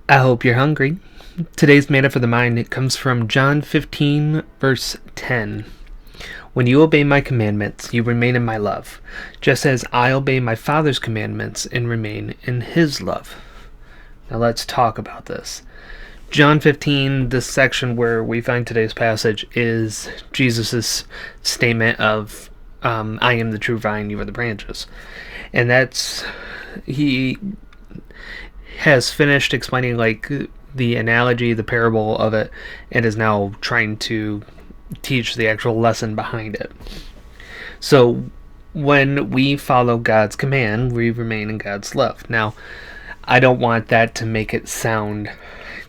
I hope you're hungry. Today's Manna for the Mind it comes from John 15, verse 10. When you obey my commandments, you remain in my love, just as I obey my Father's commandments and remain in his love. Now let's talk about this. John 15, this section where we find today's passage, is Jesus' statement of, I am the true vine, you are the branches. And he has finished explaining the analogy, the parable of it, and is now trying to teach the actual lesson behind it. So when we follow God's command, we remain in God's love. Now, I don't want that to make it sound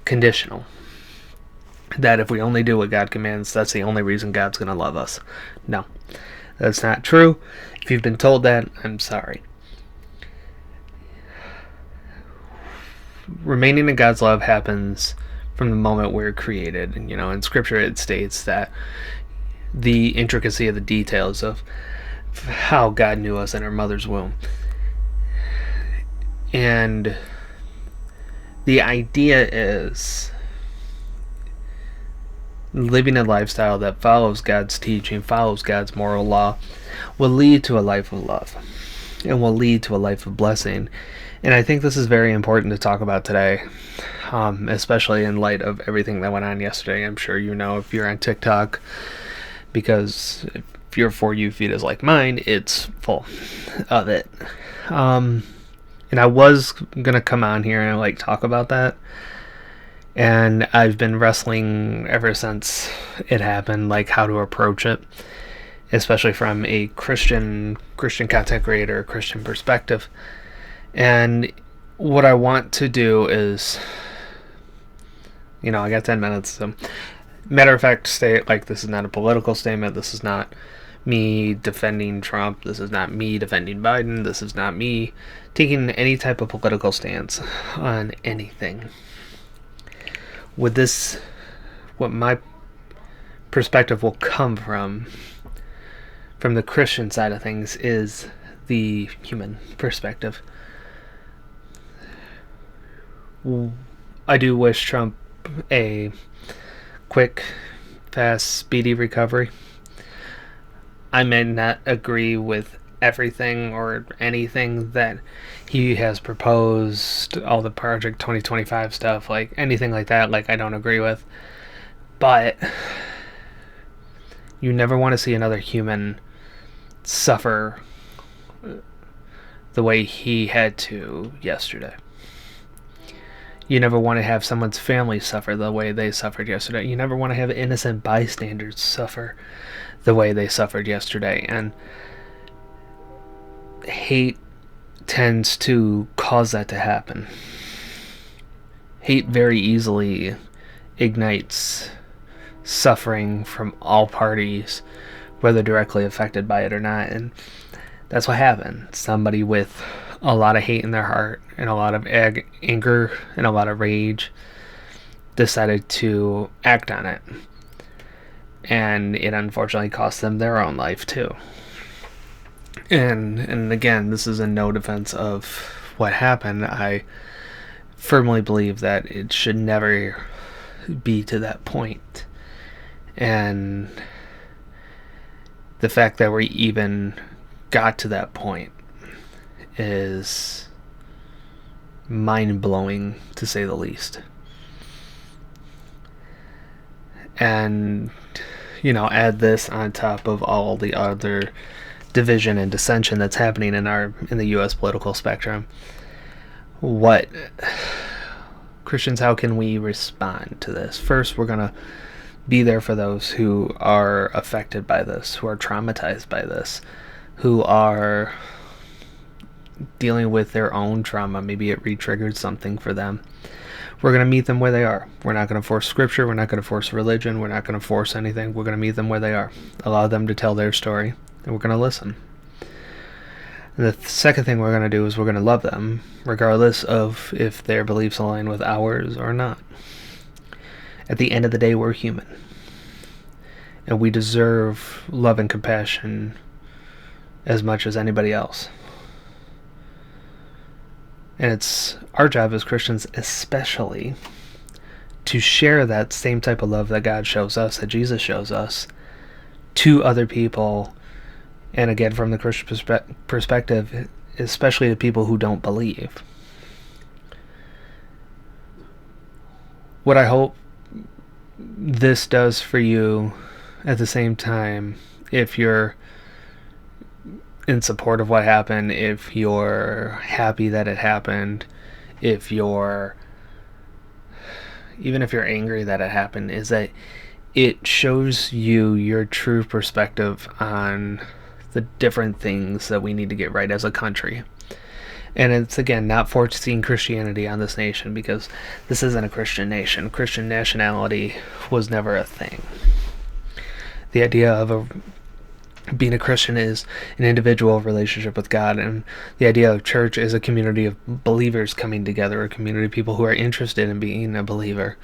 conditional. That if we only do what God commands, that's the only reason God's going to love us. No, that's not true. If you've been told that, I'm sorry. Remaining in God's love happens from the moment we're created. And, in Scripture it states that the intricacy of the details of how God knew us in our mother's womb. And the idea is living a lifestyle that follows God's teaching, follows God's moral law, will lead to a life of love and will lead to a life of blessing. And I think this is very important to talk about today, especially in light of everything that went on yesterday. I'm sure you know if you're on TikTok, because if your For You feed is like mine, it's full of it. And I was going to come on here and talk about that. And I've been wrestling ever since it happened, how to approach it, especially from a Christian content creator, Christian perspective. And what I want to do is, I got 10 minutes. So, matter of fact, state this is not a political statement. This is not me defending Trump. This is not me defending Biden. This is not me taking any type of political stance on anything. With this, what my perspective will come from the Christian side of things is the human perspective. I do wish Trump a quick, fast, speedy recovery. I may not agree with everything or anything that he has proposed, all the Project 2025 stuff, anything like that, I don't agree with. But you never want to see another human suffer the way he had to yesterday. You never want to have someone's family suffer the way they suffered yesterday. You never want to have innocent bystanders suffer the way they suffered yesterday. And hate tends to cause that to happen. Hate very easily ignites suffering from all parties, whether directly affected by it or not. And that's what happened. Somebody with a lot of hate in their heart and a lot of anger and a lot of rage decided to act on it. And it unfortunately cost them their own life too. And again, this is in no defense of what happened. I firmly believe that it should never be to that point. And the fact that we even got to that point is mind-blowing, to say the least. And, add this on top of all the other division and dissension that's happening in the U.S. political spectrum. What Christians, how can we respond to this? First, we're going to be there for those who are affected by this, who are traumatized by this, who are dealing with their own trauma. Maybe it re-triggered something for them. We're going to meet them where they are. We're not going to force scripture. We're not going to force religion. We're not going to force anything. We're going to meet them where they are. Allow them to tell their story, and we're going to listen. And the second thing we're going to do is we're going to love them, regardless of if their beliefs align with ours or not. At the end of the day, we're human. And we deserve love and compassion as much as anybody else. And it's our job as Christians especially to share that same type of love that God shows us, that Jesus shows us, to other people. And again, from the Christian perspective, especially to people who don't believe. What I hope this does for you at the same time, if you're in support of what happened, if you're happy that it happened, even if you're angry that it happened, is that it shows you your true perspective on the different things that we need to get right as a country. And it's, again, not forcing Christianity on this nation, because this isn't a Christian nation. Christian nationality was never a thing. The idea of being a Christian is an individual relationship with God, and the idea of church is a community of believers coming together, a community of people who are interested in being a believer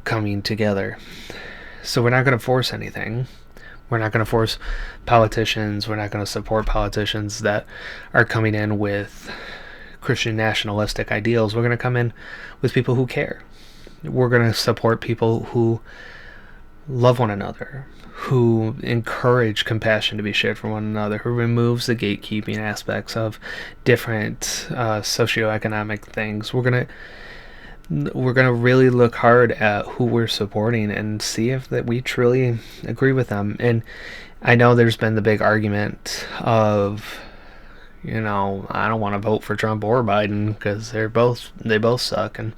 coming together. So we're not going to force anything. We're not going to force politicians. We're not going to support politicians that are coming in with Christian nationalistic ideals. We're going to come in with people who care. We're going to support people who love one another, who encourage compassion to be shared for one another, who removes the gatekeeping aspects of different socioeconomic things. We're gonna really look hard at who we're supporting and see if that we truly agree with them. And I know there's been the big argument of, I don't want to vote for Trump or Biden because they both suck. And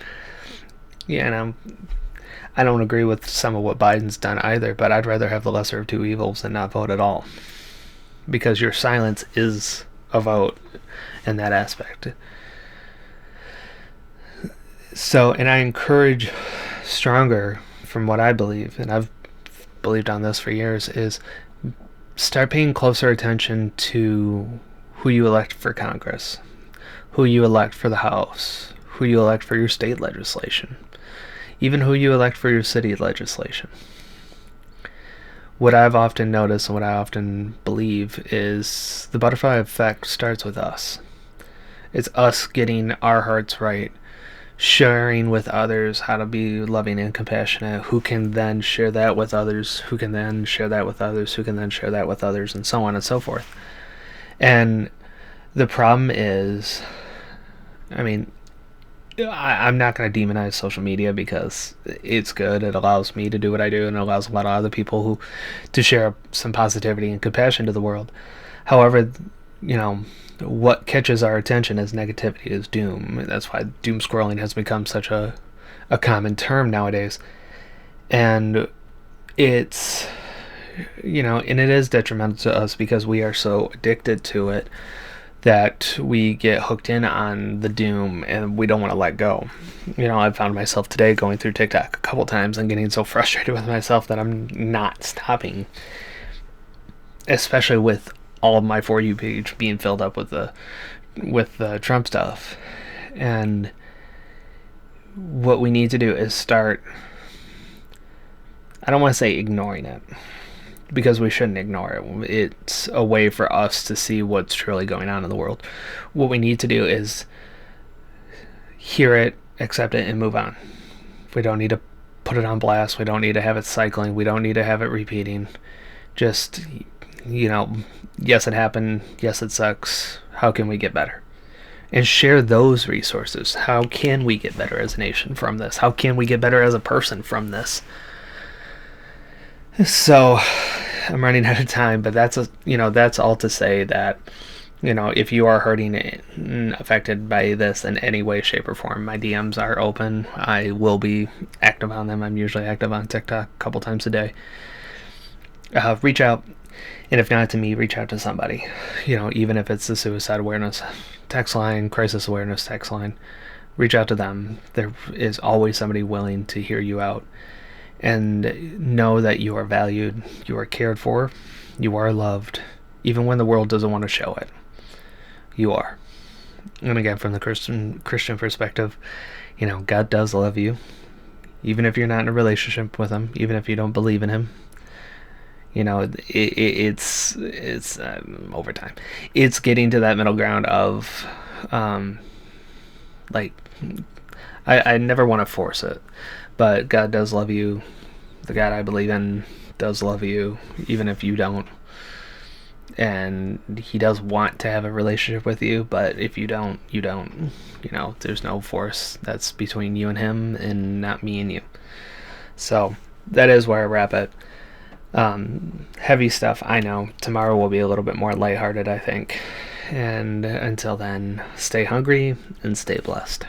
I don't agree with some of what Biden's done either, but I'd rather have the lesser of two evils than not vote at all, because your silence is a vote in that aspect. So, and I encourage stronger, from what I believe, and I've believed on this for years, is start paying closer attention to who you elect for Congress, who you elect for the House, who you elect for your state legislation, even who you elect for your city legislation. What I've often noticed and what I often believe is the butterfly effect starts with us. It's us getting our hearts right, sharing with others how to be loving and compassionate, who can then share that with others, who can then share that with others, who can then share that with others, and so on and so forth. And the problem is, I'm not going to demonize social media, because it's good. It allows me to do what I do, and it allows a lot of other people to share some positivity and compassion to the world. However, what catches our attention as negativity is doom. That's why doom scrolling has become such a common term nowadays. And it's, and it is detrimental to us because we are so addicted to it that we get hooked in on the doom and we don't want to let go. I found myself today going through TikTok a couple times and getting so frustrated with myself that I'm not stopping, especially with all of my For You page being filled up with the Trump stuff. And what we need to do is start, I don't want to say ignoring it, because we shouldn't ignore it. It's a way for us to see what's truly going on in the world. What we need to do is hear it, accept it, and move on. We don't need to put it on blast. We don't need to have it cycling. We don't need to have it repeating. Just, yes, it happened. Yes, it sucks. How can we get better? And share those resources. How can we get better as a nation from this? How can we get better as a person from this? So, I'm running out of time, but that's all to say that, if you are hurting and affected by this in any way, shape, or form, my DMs are open. I will be active on them. I'm usually active on TikTok a couple times a day. Reach out, and if not to me, reach out to somebody. Even if it's the suicide awareness text line, crisis awareness text line, reach out to them. There is always somebody willing to hear you out. And know that you are valued, you are cared for, you are loved, even when the world doesn't want to show it. You are. And again, from the Christian perspective, God does love you, even if you're not in a relationship with Him, even if you don't believe in Him. It's over time. It's getting to that middle ground of Like, I never want to force it, but God does love you. The God I believe in does love you, even if you don't. And he does want to have a relationship with you, but if you don't, you don't. There's no force that's between you and him, and not me and you. So that is where I wrap it. Heavy stuff, I know. Tomorrow will be a little bit more lighthearted, I think. And until then, stay hungry and stay blessed.